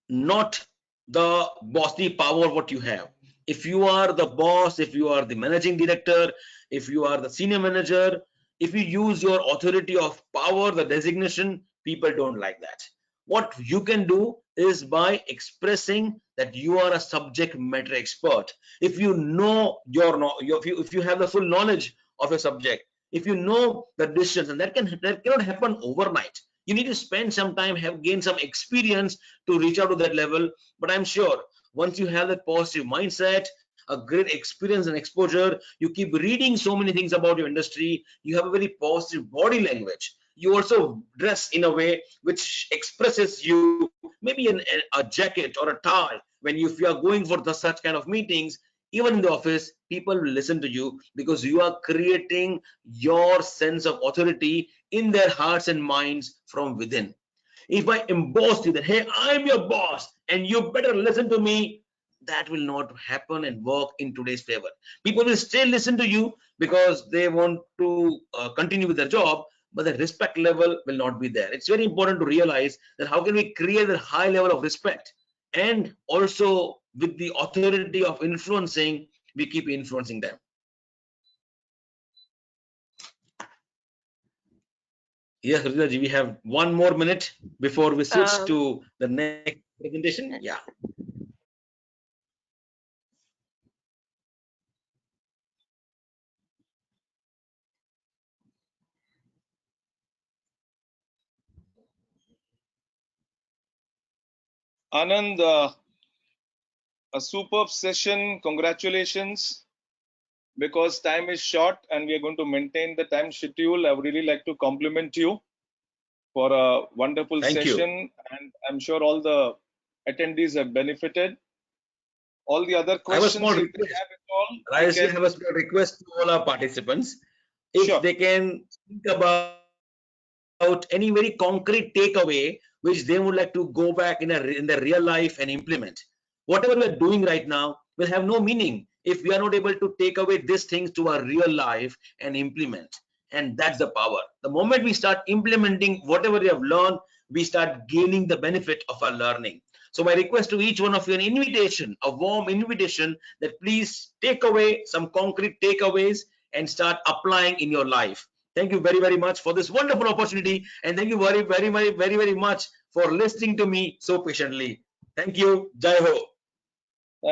not the bossy power what you have. If you are the boss, if you are the managing director, if you are the senior manager, if you use your authority of power, the designation, people don't like that. What you can do is by expressing that you are a subject matter expert. If you know if you have the full knowledge of a subject, if you know the decisions, and that cannot happen overnight. You need to spend some time, have gained some experience to reach out to that level. But I'm sure once you have that positive mindset, a great experience and exposure, you keep reading so many things about your industry, you have a very positive body language, you also dress in a way which expresses you, maybe a jacket or a tie. When if you are going for such kind of meetings, even in the office, people will listen to you because you are creating your sense of authority in their hearts and minds from within. If I emboss you that, hey, I'm your boss and you better listen to me, that will not happen and work in today's favor. People will still listen to you because they want to continue with their job, but the respect level will not be there. It's very important to realize that how can we create a high level of respect, and also with the authority of influencing, we keep influencing them. Yes, Rita ji, we have 1 more minute before we switch Um, to the next presentation. Yeah. Anand, a superb session. Congratulations. Because time is short and we are going to maintain the time schedule, I would really like to compliment you for a wonderful Thank you. session, and I'm sure all the attendees have benefited. All the other I have a small questions, if they request. have at all, they Rajesh, I have a can. small request to all our participants. If Sure. they can think about any very concrete takeaway which they would like to go back in their real life and implement. Whatever we are doing right now will have no meaning if we are not able to take away these things to our real life and implement. And that's the power. The moment we start implementing whatever we have learned, we start gaining the benefit of our learning. So my request to each one of you, an invitation, a warm invitation, that please take away some concrete takeaways and start applying in your life. Thank you very, very much for this wonderful opportunity. And thank you very, very, very, very, very much for listening to me so patiently. Thank you. Jai Ho.